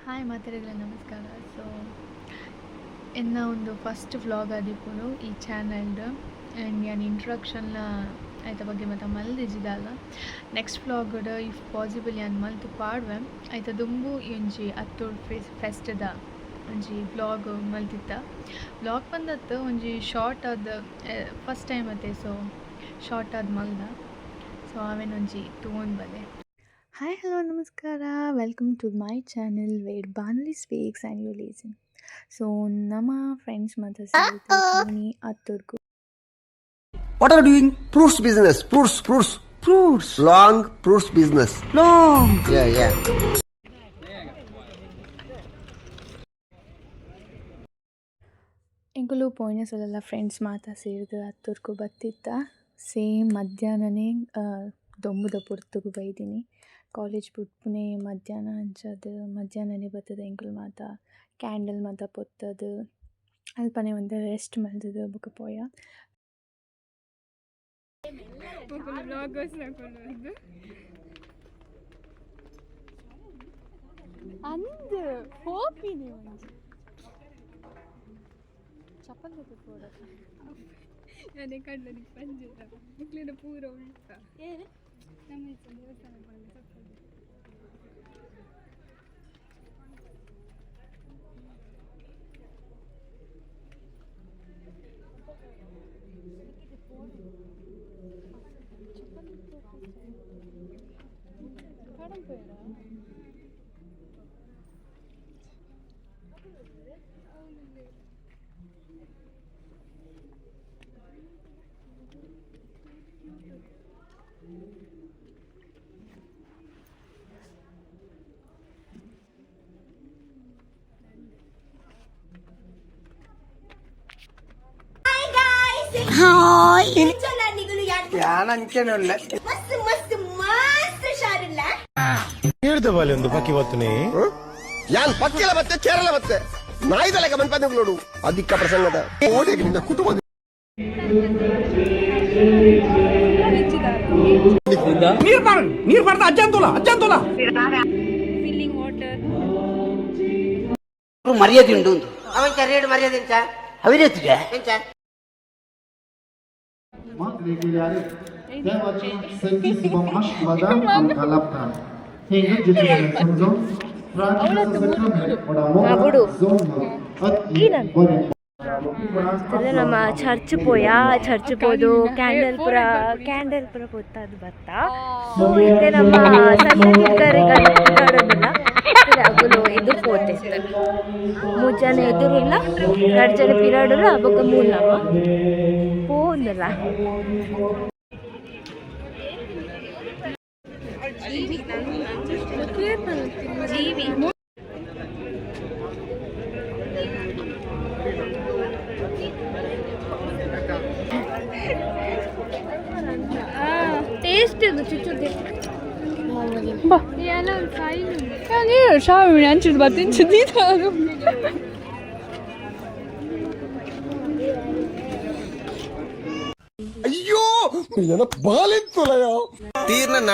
Hi ಮಾತಾಡಿದ್ರೆ ನಮಸ್ಕಾರ. So ಇನ್ನು ಒಂದು ಫಸ್ಟ್ ವ್ಲಾಗ್ ಆದಿಪ್ಪುಡು ಈ ಚಾನಲ್ದು ಆ್ಯಂಡ್ ನಾನು ಇಂಟ್ರೊಡಕ್ಷನ್ನ ಆಯ್ತ ಬಗ್ಗೆ ಮತ್ತು ಮಲ್ದಿಜಿದಲ್ಲ ನೆಕ್ಸ್ಟ್ ವ್ಲಾಗ್ಡ್ ಇಫ್ ಪಾಸಿಬಲ್ ಯಾನ್ ಮಲ್ತು ಪಾಡ್ವೆ ಆಯ್ತ ದುಂಬು ಒಂಜಿ ಅತ್ತೂರು ಫೆಸ್ಟ್ದ ಒಂಜಿ ವ್ಲಾಗ್ ಮಲ್ತಿತ್ತ. ವ್ಲಾಗ್ ಬಂದತ್ತು ಒಂಜಿ ಶಾರ್ಟ್ ಆದ ಫಸ್ಟ್ ಟೈಮ್ ಅತ್ತೆ. ಸೊ ಶಾರ್ಟ್ ಆದ ಮಲ್ದ ಸೊ ಅವೇನೊಂಜಿ ತಗೊಂಡು ಬಲೆ. ಹಾಯ್ ಹಲೋ ನಮಸ್ಕಾರ, welcome to my channel where Banuli speaks and you listen. So ನಮ್ಮ ಫ್ರೆಂಡ್ಸ್ ಮತ್ತು ಸೇರಿ ಅತ್ತೂರ್ಗು. What are you doing? Fruits business. Fruits. Long fruits business. Long. Yeah. ಎಂಕುಲು ಪೋಯಿನ ಸಲ ಫ್ರೆಂಡ್ಸ್ ಮಾತಾ ಸೇರಿದು ಅತ್ತೂರ್ಗು ಬತ್ತಿತ್ತ. ಸೇಮ್ ಮಧ್ಯಾಹ್ನನೇ ದೊಂಬುದ ಪುರ್ತುಗು ಬೈದಿನಿ. ಕಾಲೇಜ್ ಬಿಟ್ಪುನೆ ಮಧ್ಯಾಹ್ನ ಅಂಚದು ಮಧ್ಯಾಹ್ನನೇ ಬರ್ತದೆ. ಎಂಕುಲು ಮಾತಾ ಕ್ಯಾಂಡಲ್ ಮಾತಾ ಪೊತ್ತದು ಅಲ್ಪನೆ ಒಂದು ರೆಸ್ಟ್ ಮಲ್ತದು ಬುಕ್ಕ ಪೋಯ ಅಂದು ಹೋಪಿನಿ ಒಂಜಿ ಚಪ್ಪಲ್ ಕೂಡ ಅದೇ ಕಡ್ಲನಿಗೆ ಪಂಜದ ಮುಕ್ಲಿನ ಪೂರ ಉಂಟ ನಮ್ಮ ದೇವಸ್ಥಾನ ಬಂದು ಚಪ್ಪಲ್ ಹೇಳ್ದವಲ್ಲ ಪಕ್ಕಿ ಬತ್ತನೆ ಯಾನ್ ಪಕ್ಕೆಲ ಬತ್ತೆ ಚೇರಲ ಬತ್ತೆ ನಾಯಿದಲ್ಲ ಗಮನ ಬಂದು ನೋಡು ಅಧಿಕ ಪ್ರಸಂಗದ ಓಡಿಗೆ ನಿನ್ನ ಕುಟುಂಬ ನೀರ್ ಬರ್ದ ಅಜ್ಜಂತೋಲ ಫಿಲ್ಲಿಂಗ್ ವಾಟರ್ ಮರ್ಯಾದೆ ಉಂಟು ಅವನ್ ಚರ್ಯಡು ಮರ್ಯಾದೆ ಎಂಚ ಅವಿರತ್ತಿಗೆ ಎಂಚ Matele ghiare, tema Santissimo Ashwada Kalaptan. Hingga jadi semzo, Pratna Sakrament, pada moga zona, ನಮ್ಮ ಚರ್ಚ್ ಪೋದು ಕ್ಯಾಂಡಲ್ ಪುರ ಪೊತ್ತದು ಬತ್ತ ಮತ್ತೆ ನಮ್ಮ ಸಂಗೀತಗಾರರಿಲ್ಲ ಅಗುಲು ಎದುರು ಪೋತೆ ಮೂರು ಜನ ಎದುರಿಲ್ಲ 2 ಜನ ಪಿರಾಡಲ್ಲ ಅವಾಗ ಮೂಲವ ಪೋಂದಲ್ಲ ಜೀವಿ ಟೇಸ್ಟ್ ಇದು ಚುಚ್ಚುತ್ತೆ ಬಾ ಎಲ್ಲ ಸಾಯಿ ನೀ ಶಾವಿ ಅಂಚಿದ್ ಬರ್ತೀನಿ ನೀರು ಅಯ್ಯೋ ನನ್ನ ಬಾಲಿತ್ತಲಯೋ ತೀರ್ನ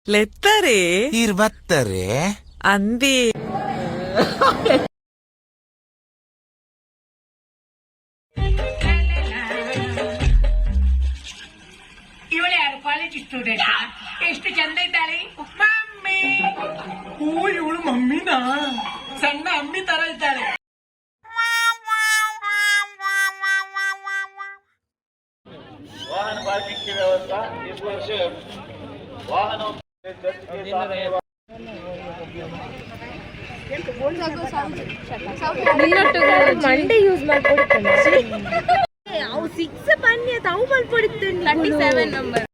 ಲೆತ್ತರೆ ಇರ್ಬತ್ತರೆ ಅಂದಿ ಇವಳು ಯಾರು ಕಾಲೇಜ್ ಸ್ಟೂಡೆಂಟ್ ಎಷ್ಟು ಚಂದ ಇದ್ದಾಳೆ ಮಮ್ಮಿ. ಇವಳು ಮಮ್ಮಿನಾ ಸಣ್ಣ ಅಮ್ಮಿ ತರ ಇದ್ದಾಳೆ. ವಾಹನ ಪಾರ್ಕಿಂಗ್ ವ್ಯವಸ್ಥೆ इस वर्ष वाहनों ಮಂಡೆ ಯೂಸ್ ಮಾಡ್ಕೊಡ್ತಾನೆ ಅವು 6 ಬನ್ನಿ ಅವು ಮಾಡ್ಕೊಡ್ತಾನೆ 37 ನಂಬರ್